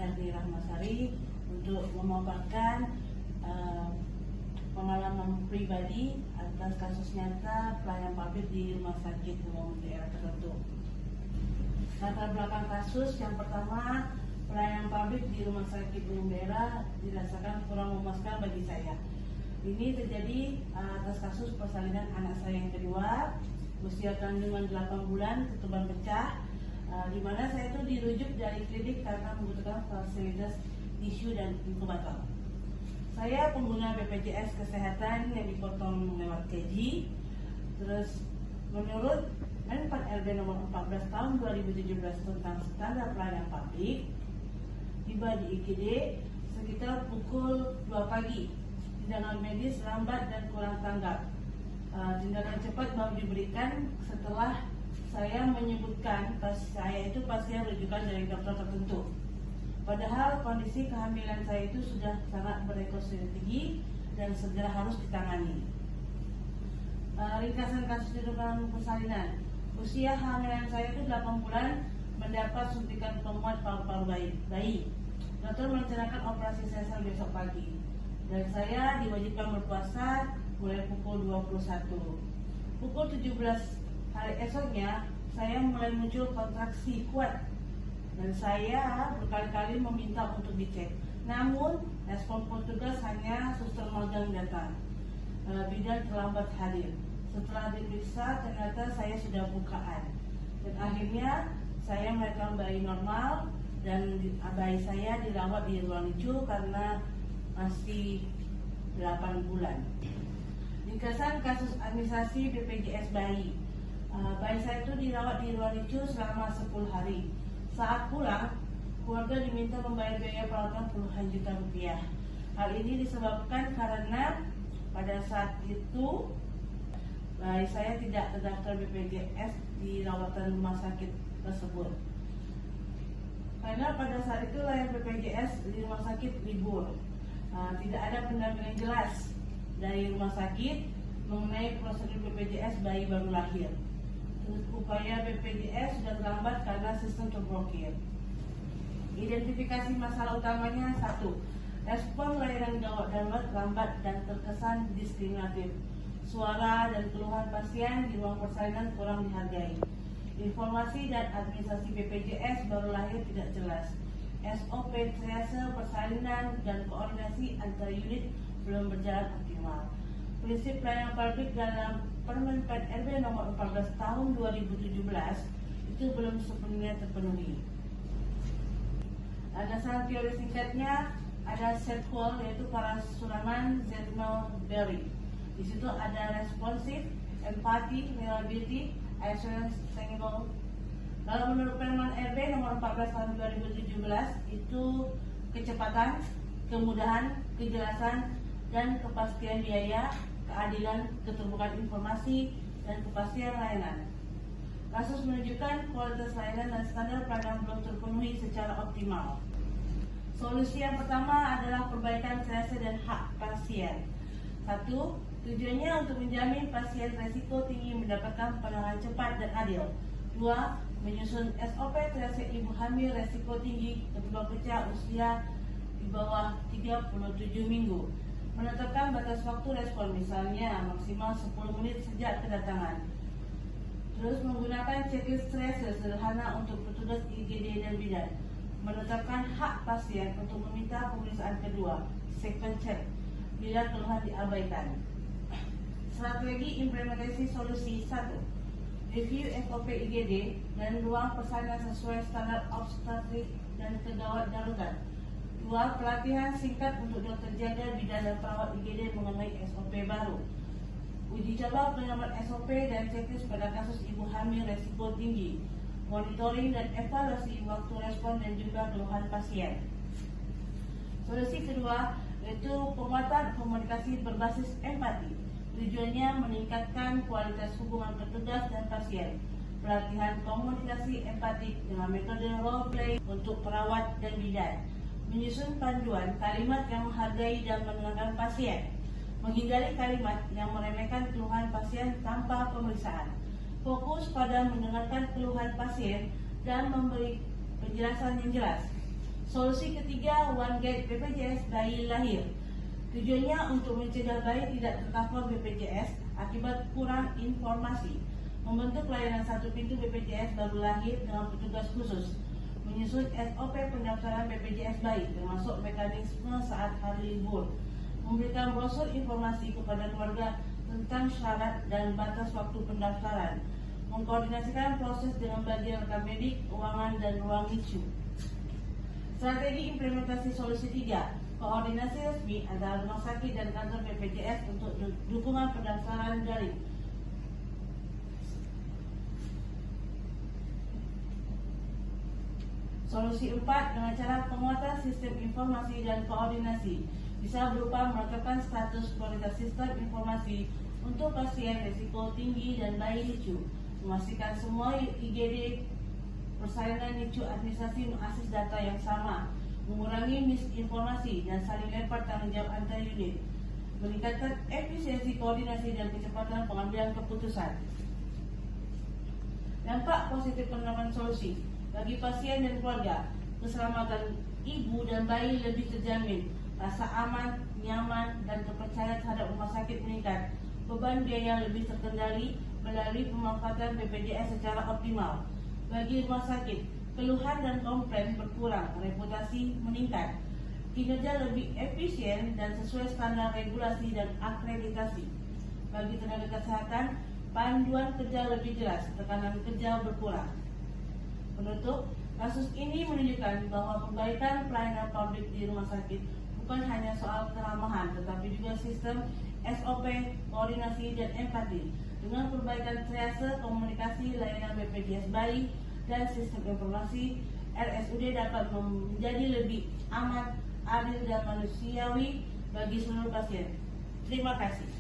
Erni Rahmasari untuk memaparkan pengalaman pribadi atas kasus nyata pelayanan publik di rumah sakit umum daerah tertentu. Latar belakang kasus yang pertama, pelayanan publik di rumah sakit umum daerah dirasakan kurang memuaskan bagi saya. Ini terjadi atas kasus persalinan anak saya yang kedua, usia kandungan 8 bulan, ketuban pecah, di mana saya itu dirujuk dari klinik karena membutuhkan fasilitas tisu dan inkubator. Saya pengguna BPJS Kesehatan yang dipotong lewat gaji. Terus menurut Men-Pan RB nomor 14 tahun 2017 tentang standar pelayanan publik, tiba di IGD sekitar pukul 2 pagi. Tindakan medis lambat dan kurang tanggap. Tindakan cepat baru diberikan setelah saya menyebutkan saya itu pasien rujukan dari dokter tertentu. Padahal kondisi kehamilan saya itu sudah sangat beresiko tinggi dan segera harus ditangani. Ringkasan kasus rujukan persalinan. Usia hamilan saya itu 8 bulan, mendapat suntikan penguat paru-paru bayi. Dokter merencanakan operasi sesar besok pagi, dan saya diwajibkan berpuasa mulai pukul 21. Pukul 17 hari esoknya, saya mulai muncul kontraksi kuat dan saya berkali-kali meminta untuk dicek. Namun, respon petugas hanya suster magang datang. Bidan terlambat hadir. Setelah diperiksa, ternyata saya sudah bukaan. Dan akhirnya, saya melahirkan bayi normal dan bayi saya dirawat di ruang NICU karena masih 8 bulan. Ringkasan kasus administrasi BPJS bayi. Bayi saya itu dirawat di ruang NICU selama 10 hari. Saat pulang, keluarga diminta membayar biaya perawatan puluhan juta rupiah. Hal ini disebabkan karena pada saat itu bayi saya tidak terdaftar BPJS di rawatan rumah sakit tersebut. Karena pada saat itu layanan BPJS di rumah sakit libur. Tidak ada pendampingan jelas dari rumah sakit mengenai prosedur BPJS bayi baru lahir. Upaya BPJS sudah terlambat karena sistem terblokir. Identifikasi masalah utamanya: 1. Respon layanan gawat darurat lambat dan terkesan diskriminatif. Suara dan keluhan pasien di ruang persalinan kurang dihargai. Informasi dan administrasi BPJS baru lahir tidak jelas. SOP triase persalinan dan koordinasi antar unit belum berjalan optimal. Prinsip pelayanan publik dalam Permen-Pan RB nomor 14 tahun 2017 itu belum sepenuhnya terpenuhi. Dasar teori singkatnya ada set goal, yaitu parasuraman Zetmelberry. Di situ ada responsif, empati, reliability, assurance, sustainable. Kalau menurut Permen RB nomor 14 tahun 2017 itu kecepatan, kemudahan, kejelasan, dan kepastian biaya, keadilan, keterbukaan informasi, dan kepastian layanan. Kasus menunjukkan kualitas layanan dan standar pelayanan belum terpenuhi secara optimal. Solusi yang pertama adalah perbaikan triase dan hak pasien. 1. Tujuannya untuk menjamin pasien resiko tinggi mendapatkan penanganan cepat dan adil. 2. Menyusun SOP triase ibu hamil resiko tinggi ketuban pecah usia di bawah 37 minggu. Menetapkan batas waktu respon, misalnya maksimal 10 menit sejak kedatangan. Terus menggunakan checklist triase sederhana untuk petugas IGD dan bidan. Menetapkan hak pasien untuk meminta pemeriksaan kedua, second check, bila keluhan diabaikan. Strategi implementasi solusi: 1. Review SOP IGD dan ruang persalinan sesuai standar obstetrik dan kegawat darurat. 2. Pelatihan singkat untuk dokter jaga, bidan, dan perawat IGD mengenai SOP baru. Uji coba penerapan SOP dan checklist pada kasus ibu hamil resiko tinggi. Monitoring dan evaluasi waktu respon dan juga keluhan pasien. Solusi kedua yaitu penguatan komunikasi berbasis empati. Tujuannya meningkatkan kualitas hubungan petugas dan pasien. Pelatihan komunikasi empatik dengan metode role play untuk perawat dan bidan. Menyusun panduan kalimat yang menghargai dan menenangkan pasien. Menghindari kalimat yang meremehkan keluhan pasien tanpa pemeriksaan. Fokus pada mendengarkan keluhan pasien dan memberi penjelasan yang jelas. Solusi ketiga, One Gate BPJS bayi lahir. Tujuannya untuk mencegah bayi tidak tercover BPJS akibat kurang informasi. Membentuk layanan satu pintu BPJS baru lahir dengan petugas khusus, menyusun SOP pendaftaran BPJS bayi termasuk mekanisme saat hari libur, memberikan brosur informasi kepada keluarga tentang syarat dan batas waktu pendaftaran, mengkoordinasikan proses dengan bagian rekam medik, keuangan, dan ruang NICU. Strategi implementasi solusi 3, koordinasi resmi antara rumah sakit dan kantor BPJS untuk dukungan pendaftaran daring. Solusi 4, dengan cara penguatan sistem informasi dan koordinasi, bisa berupa menetapkan status prioritas sistem informasi untuk pasien risiko tinggi dan bayi NICU, memastikan semua IGD persalinan NICU administrasi mengakses data yang sama, mengurangi misinformasi dan saling lempar tanggung jawab antar unit, meningkatkan efisiensi koordinasi dan kecepatan pengambilan keputusan. Dampak positif penerapan solusi bagi pasien dan keluarga, keselamatan ibu dan bayi lebih terjamin, rasa aman, nyaman, dan kepercayaan terhadap rumah sakit meningkat, beban biaya lebih terkendali melalui pemanfaatan BPJS secara optimal. Bagi rumah sakit, keluhan dan komplain berkurang, reputasi meningkat, kinerja lebih efisien dan sesuai standar regulasi dan akreditasi. Bagi tenaga kesehatan, panduan kerja lebih jelas, tekanan kerja berkurang. Penutup, kasus ini menunjukkan bahwa perbaikan pelayanan publik di rumah sakit bukan hanya soal keramahan, tetapi juga sistem SOP, koordinasi, dan empati. Dengan perbaikan triase, komunikasi, layanan BPJS bayi, dan sistem informasi, RSUD dapat menjadi lebih aman, adil, dan manusiawi bagi seluruh pasien. Terima kasih.